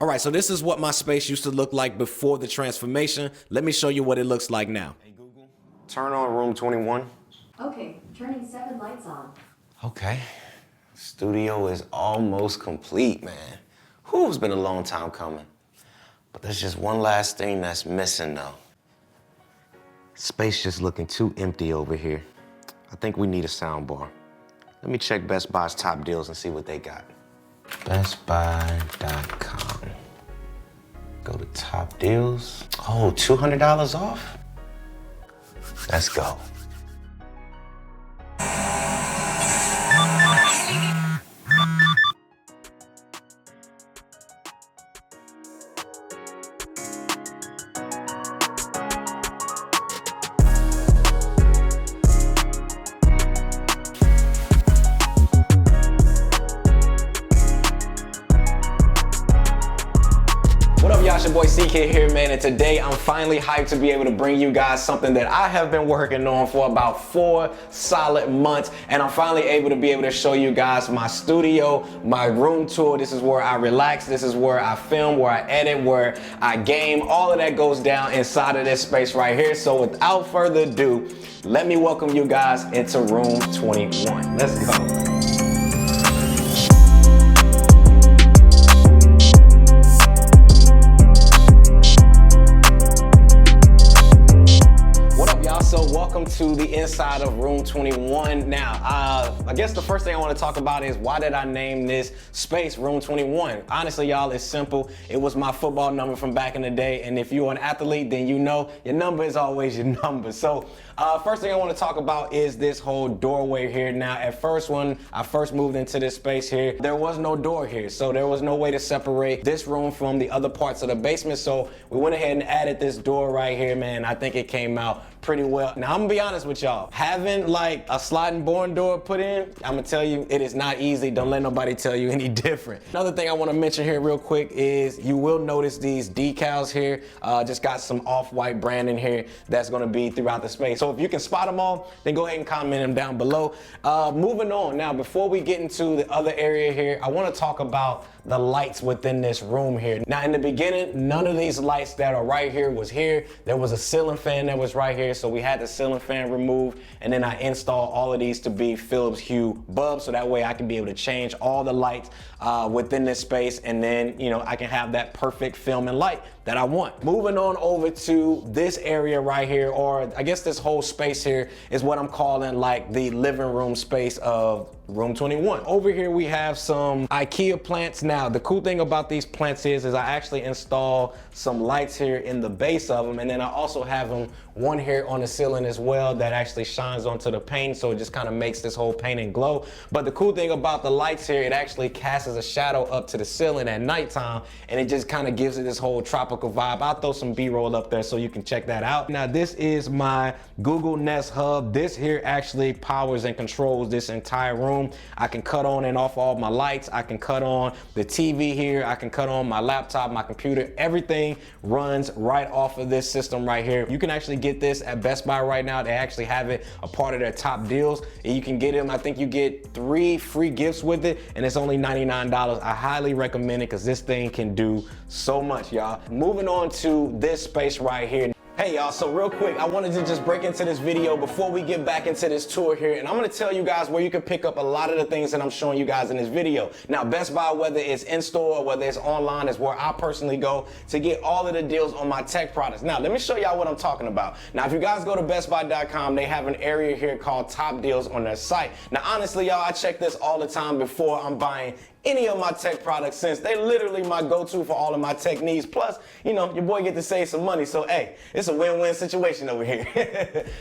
All right, so this is what my space used to look like before the transformation. Let me show you what it looks like now. Hey Google, turn on room 21. Okay, turning 7 lights on. Okay. Studio is almost complete, man. Whew, it's been a long time coming. But there's just one last thing that's missing, though. Space just looking too empty over here. I think we need a sound bar. Let me check Best Buy's top deals and see what they got. BestBuy.com. Go to top deals. Oh, $200 off? Let's go. What up, y'all? It's your boy CKid here, man, and today I'm finally hyped to be able to bring you guys something that I have been working on for about 4 solid months, and I'm finally able to show you guys my studio, my room tour. This is where I relax, this is where I film, where I edit, where I game. All of that goes down inside of this space right here. So without further ado, let me welcome you guys into room 21. Let's go. Welcome to the inside of room 21. Now, I guess the first thing I want to talk about is why did I name this space room 21? Honestly, y'all, it's simple. It was my football number from back in the day, and if you're an athlete, then you know your number is always your number. So first thing I want to talk about is this whole doorway here. Now, at first, when I first moved into this space here, there was no door here, so there was no way to separate this room from the other parts of the basement. So we went ahead and added this door right here, man. I think it came out pretty well. Now, I'm gonna be honest with y'all. Having like a sliding barn door put in, I'm gonna tell you, it is not easy. Don't let nobody tell you any different. Another thing I wanna mention here real quick is you will notice these decals here. Just got some off-white branding here that's gonna be throughout the space. So if you can spot them all, then go ahead and comment them down below. Moving on, now before we get into the other area here, I wanna talk about the lights within this room here. Now in the beginning, none of these lights that are right here was here. There was a ceiling fan that was right here, so we had the ceiling fan removed, and then I installed all of these to be Philips Hue bulbs, so that way I can be able to change all the lights within this space, and then I can have that perfect film and light that I want. Moving on over to this area right here, or I guess this whole space here is what I'm calling like the living room space of room 21. Over here we have some IKEA plants. Now the cool thing about these plants is I actually install some lights here in the base of them, and then I also have them one here on the ceiling as well that actually shines onto the paint, so it just kind of makes this whole painting glow. But the cool thing about the lights here, it actually casts a shadow up to the ceiling at nighttime, and it just kind of gives it this whole tropical vibe. I'll throw some B-roll up there so you can check that out. Now this is my Google Nest Hub. This here actually powers and controls this entire room. I can cut on and off all my lights. I can cut on the TV here. I can cut on my laptop, my computer. Everything runs right off of this system right here. You can actually get this at Best Buy right now. They actually have it a part of their top deals, and you can get them. I think you get 3 free gifts with it, and it's only $99. I highly recommend it because this thing can do so much, y'all. Moving on to this space right here. Hey y'all, so real quick, I wanted to just break into this video before we get back into this tour here, and I'm gonna tell you guys where you can pick up a lot of the things that I'm showing you guys in this video. Now, Best Buy, whether it's in-store or whether it's online, is where I personally go to get all of the deals on my tech products. Now, let me show y'all what I'm talking about. Now, if you guys go to bestbuy.com, they have an area here called Top Deals on their site. Now, honestly, y'all, I check this all the time before I'm buying any of my tech products, since they literally my go-to for all of my tech needs. Plus, your boy get to save some money. So, hey, it's a win-win situation over here.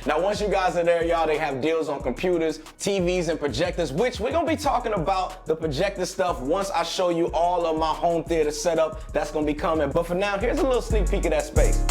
Now, once you guys are there, y'all, they have deals on computers, TVs, and projectors, which we're gonna be talking about the projector stuff once I show you all of my home theater setup that's gonna be coming. But for now, here's a little sneak peek of that space.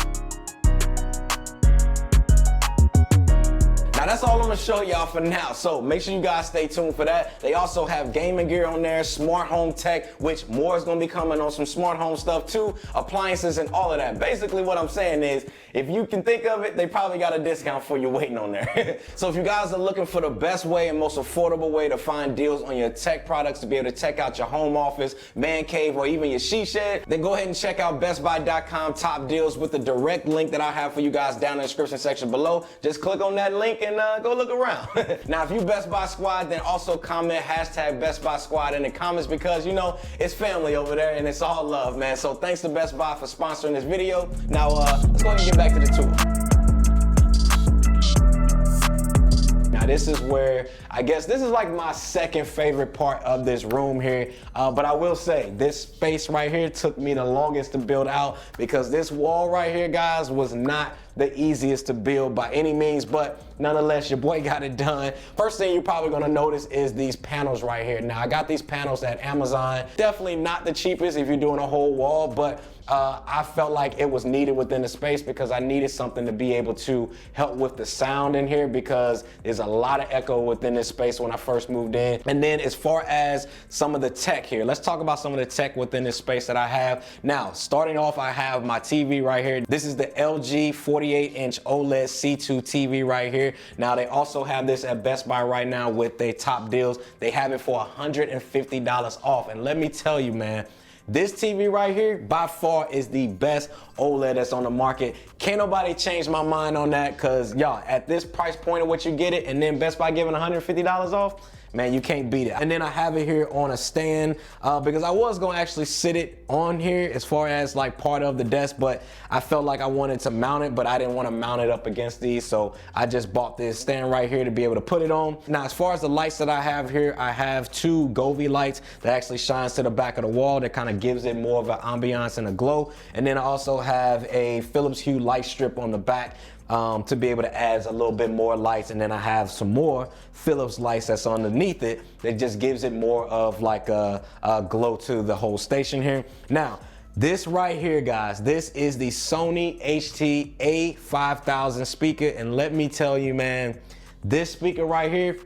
Now that's all I'm gonna show y'all for now. So make sure you guys stay tuned for that. They also have gaming gear on there, smart home tech, which more is gonna be coming on some smart home stuff too, appliances and all of that. Basically what I'm saying is, if you can think of it, they probably got a discount for you waiting on there. So if you guys are looking for the best way and most affordable way to find deals on your tech products to be able to check out your home office, man cave, or even your she shed, then go ahead and check out bestbuy.com top deals with the direct link that I have for you guys down in the description section below. Just click on that link and go look around. Now, if you Best Buy Squad, then also comment hashtag Best Buy Squad in the comments, because you know it's family over there and it's all love, man. So thanks to Best Buy for sponsoring this video. Now let's go ahead and get back to the tour. Now this is where, I guess this is like my second favorite part of this room here, but I will say this space right here took me the longest to build out, because this wall right here, guys, was not the easiest to build by any means, but nonetheless, your boy got it done. First thing you're probably gonna notice is these panels right here. Now, I got these panels at Amazon. Definitely not the cheapest if you're doing a whole wall, but I felt like it was needed within the space, because I needed something to be able to help with the sound in here, because there's a lot of echo within this space when I first moved in. And then as far as some of the tech here, let's talk about some of the tech within this space that I have. Now, starting off, I have my TV right here. This is the LG 48-inch OLED C2 TV right here. Now, they also have this at Best Buy right now with their top deals. They have it for $150 off. And let me tell you, man, this TV right here, by far, is the best OLED that's on the market. Can't nobody change my mind on that, because y'all, at this price point of what you get it, and then Best Buy giving $150 off, man, you can't beat it. And then I have it here on a stand, because I was gonna actually sit it on here as far as like part of the desk, but I felt like I wanted to mount it, but I didn't want to mount it up against these, so I just bought this stand right here to be able to put it on. Now, as far as the lights that I have here, I have two Govee lights that actually shines to the back of the wall that kind of gives it more of an ambiance and a glow. And then I also have a Philips Hue light strip on the back to be able to add a little bit more lights. And then I have some more Philips lights that's underneath it that just gives it more of like a glow to the whole station here. Now, this right here, guys, this is the Sony HT A5000 speaker. And let me tell you, man, this speaker right here,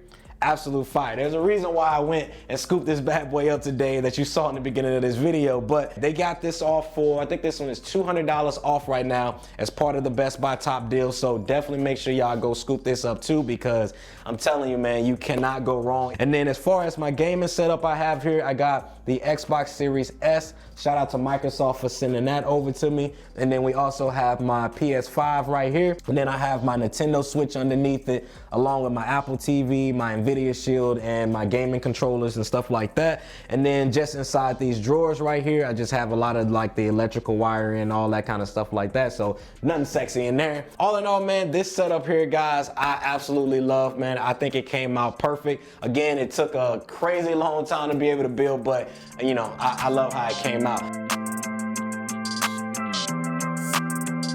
absolute fire. There's a reason why I went and scooped this bad boy up today that you saw in the beginning of this video, but they got this off for, I think this one is $200 off right now as part of the Best Buy top deal. So definitely make sure y'all go scoop this up too, because I'm telling you, man, you cannot go wrong. And then as far as my gaming setup I have here, I got the Xbox Series S. Shout out to Microsoft for sending that over to me. And then we also have my PS5 right here. And then I have my Nintendo Switch underneath it, along with my Apple TV, my Nvidia Shield, and my gaming controllers and stuff like that. And then just inside these drawers right here, I just have a lot of like the electrical wiring and all that kind of stuff like that. So nothing sexy in there. All in all, man, this setup here, guys, I absolutely love, man. I think it came out perfect. Again, it took a crazy long time to be able to build, but you know, I love how it came out.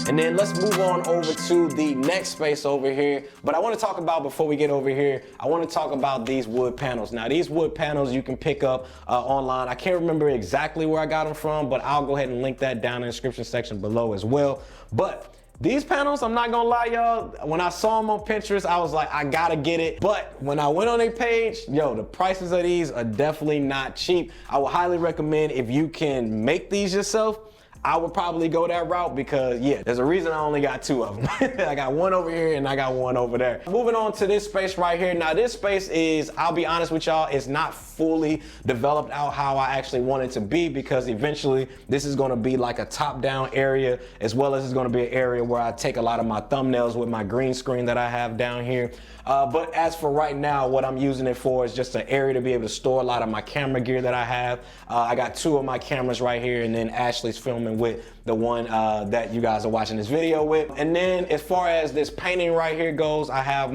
And then let's move on over to the next space over here. But I want to talk about, before we get over here, I want to talk about these wood panels. Now, these wood panels you can pick up online. I can't remember exactly where I got them from, but I'll go ahead and link that down in the description section below as well. But these panels, I'm not gonna lie, y'all, when I saw them on Pinterest, I was like, I gotta get it. But when I went on their page, yo, the prices of these are definitely not cheap. I would highly recommend, if you can make these yourself, I would probably go that route, because yeah, there's a reason I only got two of them. I got one over here and I got one over there. Moving on to this space right here. Now this space is, I'll be honest with y'all, it's not fully developed out how I actually want it to be, because eventually this is gonna be like a top-down area, as well as it's gonna be an area where I take a lot of my thumbnails with my green screen that I have down here. But as for right now, what I'm using it for is just an area to be able to store a lot of my camera gear that I have. I got two of my cameras right here, and then Ashley's filming with the one that you guys are watching this video with. And then as far as this painting right here goes, I have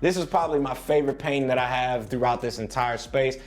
this is probably my favorite painting that I have throughout this entire space.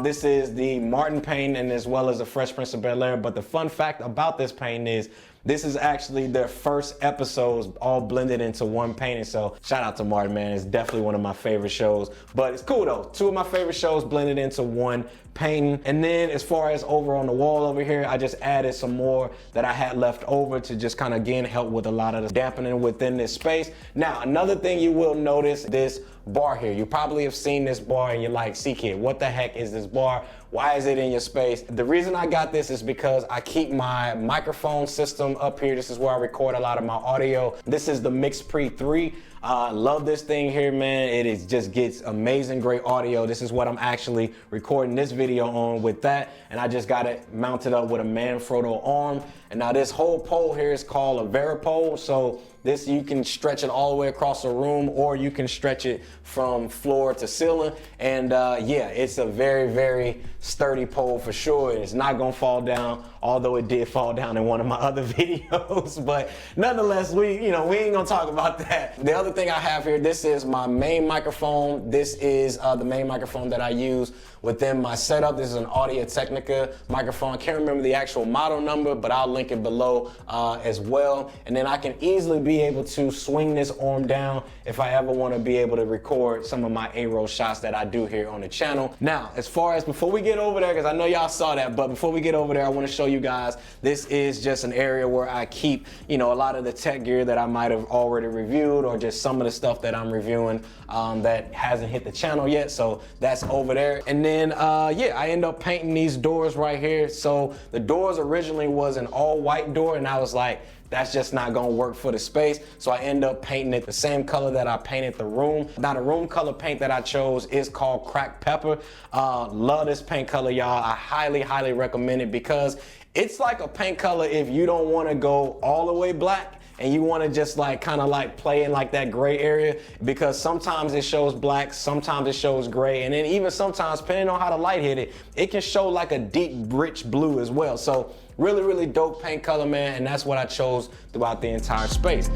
This is the Martin painting and as well as the Fresh Prince of Bel-Air. But the fun fact about this painting is this is actually their first episodes all blended into one painting. So shout out to Martin, man. It's definitely one of my favorite shows. But it's cool though. Two of my favorite shows blended into one painting. And then as far as over on the wall over here, I just added some more that I had left over to just kind of again help with a lot of the dampening within this space. Now, another thing you will notice, this bar here. You probably have seen this bar and you're like, CKid, what the heck is this bar? Why is it in your space? The reason I got this is because I keep my microphone system up here. This is where I record a lot of my audio. This is the MixPre 3. Love this thing here, man. Just gets amazing, great audio. This is what I'm actually recording this video on with that. And I just got it mounted up with a Manfrotto arm. And now this whole pole here is called a Varipole. So this, you can stretch it all the way across the room, or you can stretch it from floor to ceiling. And yeah, it's a very, very sturdy pole for sure. It's not gonna fall down, although it did fall down in one of my other videos. But nonetheless, we ain't gonna talk about that. The other thing I have here, this is my main microphone. This is the main microphone that I use within my setup. This is an Audio-Technica microphone. I can't remember the actual model number, but I'll link it below as well. And then I can easily be able to swing this arm down if I ever want to be able to record some of my A-roll shots that I do here on the channel. Now, as far as before we get over there, because I know y'all saw that, but before we get over there, I want to show you guys, this is just an area where I keep, a lot of the tech gear that I might have already reviewed, or just some of the stuff that I'm reviewing that hasn't hit the channel yet. So that's over there. And then, yeah, I end up painting these doors right here. So the doors originally was an all white door, and I was like, that's just not gonna work for the space. So I end up painting it the same color that I painted the room. Now the room color paint that I chose is called Cracked Pepper. Love this paint color, y'all. I highly, highly recommend it because it's like a paint color if you don't wanna go all the way black and you wanna just kind of play in that gray area, because sometimes it shows black, sometimes it shows gray, and then even sometimes, depending on how the light hit it, it can show like a deep, rich blue as well. So really, really dope paint color, man, and that's what I chose throughout the entire space.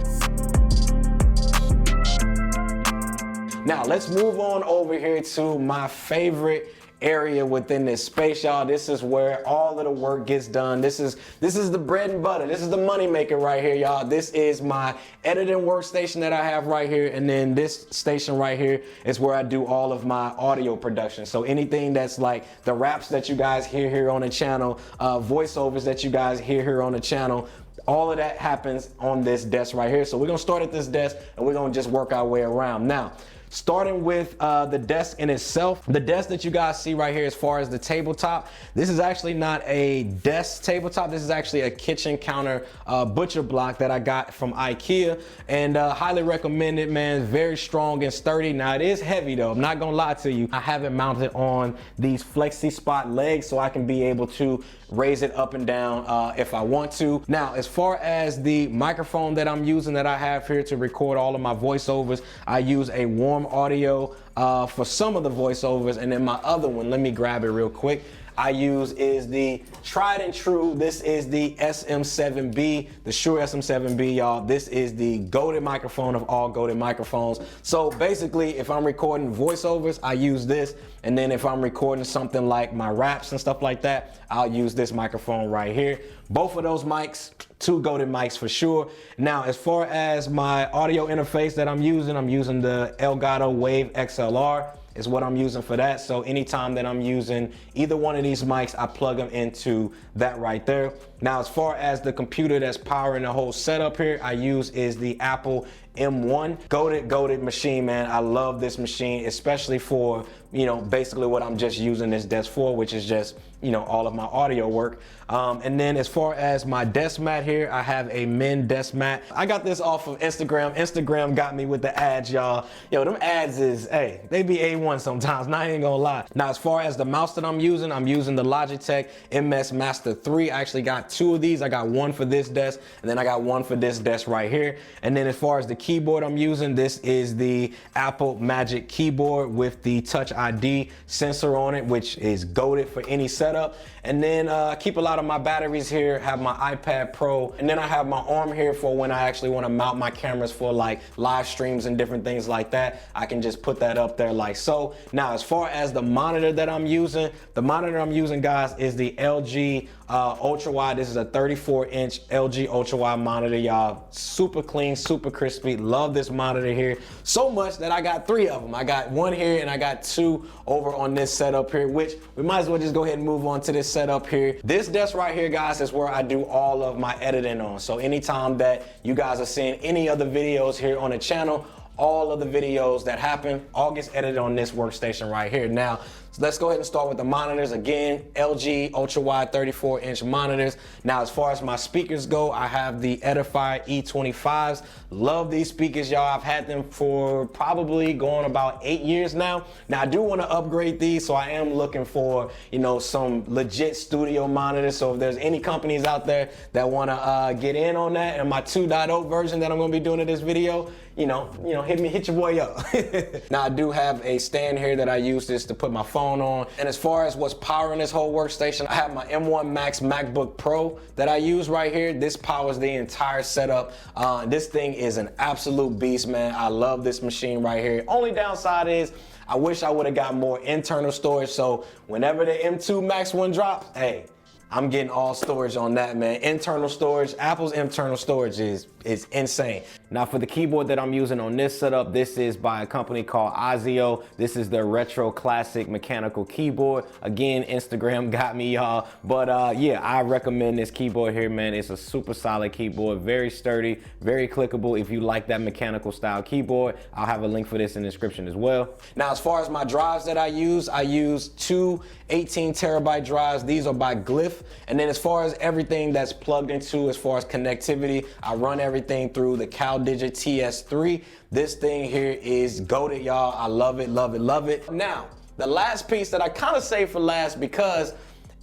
Now, let's move on over here to my favorite area within this space, y'all. This is where all of the work gets done. This is the bread and butter. This is the money maker right here, y'all. This is my editing workstation that I have right here, and then this station right here is where I do all of my audio production. So anything that's like the raps that you guys hear here on the channel, voiceovers that you guys hear here on the channel, all of that happens on this desk right here. So we're gonna start at this desk and we're gonna just work our way around. Now, starting with the desk in itself, the desk that you guys see right here as far as the tabletop, this is actually not a desk tabletop. This is actually a kitchen counter butcher block that I got from IKEA, and highly recommend it, man. Very strong and sturdy. Now it is heavy though, I'm not gonna lie to you. I have it mounted on these flexi spot legs so I can be able to raise it up and down if I want to. Now, as far as the microphone that I'm using that I have here to record all of my voiceovers, I use a Warm Audio for some of the voiceovers, and then my other one, let me grab it real quick, I use is the tried and true. This is the SM7B, the Shure SM7B, y'all. This is the goated microphone of all goated microphones. So basically, if I'm recording voiceovers, I use this. And then if I'm recording something like my raps and stuff like that, I'll use this microphone right here. Both of those mics, two goated mics for sure. Now, as far as my audio interface that I'm using the Elgato Wave XLR. Is what I'm using for that. So anytime that I'm using either one of these mics, I plug them into that right there. Now, as far as the computer that's powering the whole setup here, I use is the Apple M1. Goated machine, man. I love this machine, especially for, basically what I'm just using this desk for, which is just, all of my audio work. And then as far as my desk mat here, I have a Men desk mat. I got this off of Instagram. Instagram got me with the ads, y'all. Yo, them ads is, hey, they be A1 sometimes, I ain't gonna lie. Now, as far as the mouse that I'm using the Logitech MS Master 3. I actually got two of these. I got one for this desk, and then I got one for this desk right here. And then as far as the keyboard I'm using, this is the Apple Magic keyboard with the Touch ID sensor on it, which is goated for any setup. And then keep a lot of my batteries here, have my iPad Pro, and then I have my arm here for when I actually want to mount my cameras for like live streams and different things like that. I can just put that up there like so. Now, as far as the monitor that I'm using, guys, is the LG ultra wide. This is a 34-inch LG ultra wide monitor, y'all. Super clean, super crispy. Love this monitor here so much that I got 3 of them. I got one here and I got 2 over on this setup here, which we might as well just go ahead and move on to this setup here. This desk right here, guys, is where I do all of my editing on. So anytime that you guys are seeing any other videos here on the channel, all of the videos that happen all gets edited on this workstation right here. Now, so let's go ahead and start with the monitors. Again, LG ultra wide 34-inch monitors. Now, as far as my speakers go, I have the Edifier E25s. Love these speakers, y'all. I've had them for probably going about 8 years now. Now, I do want to upgrade these, so I am looking for, you know, some legit studio monitors. So if there's any companies out there that want to get in on that and my 2.0 version that I'm going to be doing in this video, you know, hit your boy up. Now, I do have a stand here that I use this to put my phone on. And as far as what's powering this whole workstation, I have my M1 Max MacBook Pro that I use right here. This powers the entire setup. This thing is an absolute beast, man. I love this machine right here. Only downside is I wish I would have got more internal storage. So whenever the M2 Max one drops, hey, I'm getting all storage on that, man. Internal storage, Apple's internal storage is insane. Now, for the keyboard that I'm using on this setup, this is by a company called Azio. This is their retro classic mechanical keyboard. Again, Instagram got me, y'all. But yeah, I recommend this keyboard here, man. It's a super solid keyboard, very sturdy, very clickable. If you like that mechanical style keyboard, I'll have a link for this in the description as well. Now, as far as my drives that I use 2 18 terabyte drives. These are by Glyph. And then as far as everything that's plugged into, as far as connectivity, I run everything through the CalDigit TS3. This thing here is goated, y'all. I love it, love it, love it. Now, the last piece that I kind of saved for last because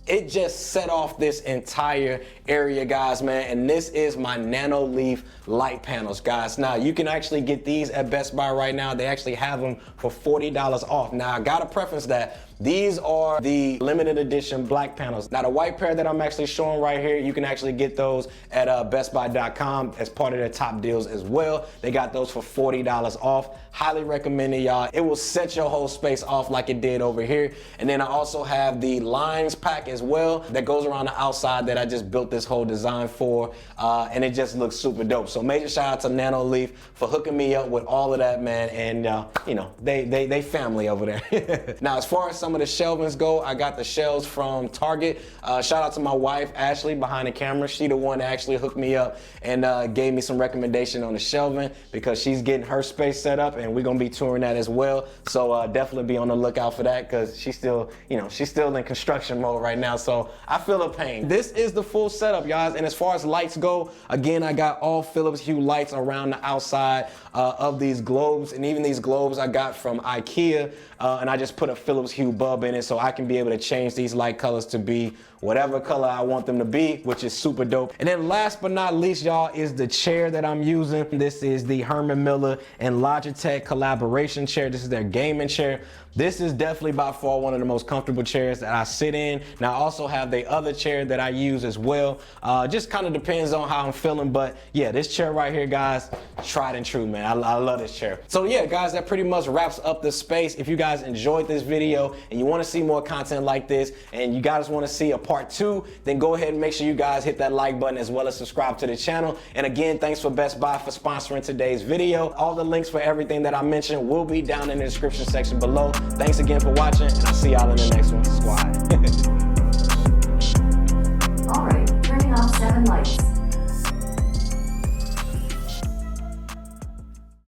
it just set off this entire area, guys, man. And this is my Nano Leaf light panels, guys. Now, you can actually get these at Best Buy right now. They actually have them for $40 off. Now, I gotta preface that these are the limited edition black panels. Now, the white pair that I'm actually showing right here, you can actually get those at bestbuy.com as part of their top deals as well. They got those for $40 off. Highly recommend it, y'all. It will set your whole space off like it did over here. And then I also have the lines pack as well that goes around the outside that I just built this whole design for. And it just looks super dope. So major shout out to Nano Leaf for hooking me up with all of that, man. And you know, they family over there. Now, as far as some of the shelvings go, I got the shelves from Target. Shout out to my wife, Ashley, behind the camera. She the one that actually hooked me up and gave me some recommendation on the shelving because she's getting her space set up and we're gonna be touring that as well. So definitely be on the lookout for that because she's still, you know, she's still in construction mode right now. So I feel her pain. This is the full setup, guys. And as far as lights go, again, I got all Philips Hue lights around the outside of these globes. And even these globes I got from IKEA. And I just put a Philips Hue bulb in it so I can be able to change these light colors to be whatever color I want them to be, which is super dope. And then last but not least, y'all, is the chair that I'm using. This is the Herman Miller and Logitech collaboration chair. This is their gaming chair. This is definitely by far one of the most comfortable chairs that I sit in. Now I also have the other chair that I use as well. Just kind of depends on how I'm feeling, but yeah, this chair right here, guys, tried and true, man. I love this chair. So yeah, guys, that pretty much wraps up the space. If you guys enjoyed this video and you want to see more content like this and you guys want to see a part 2, then go ahead and make sure you guys hit that like button as well as subscribe to the channel. And again, thanks for Best Buy for sponsoring today's video. All the links for everything that I mentioned will be down in the description section below. Thanks again for watching, and I'll see y'all in the next one. Squad. Alright, turning off 7 lights.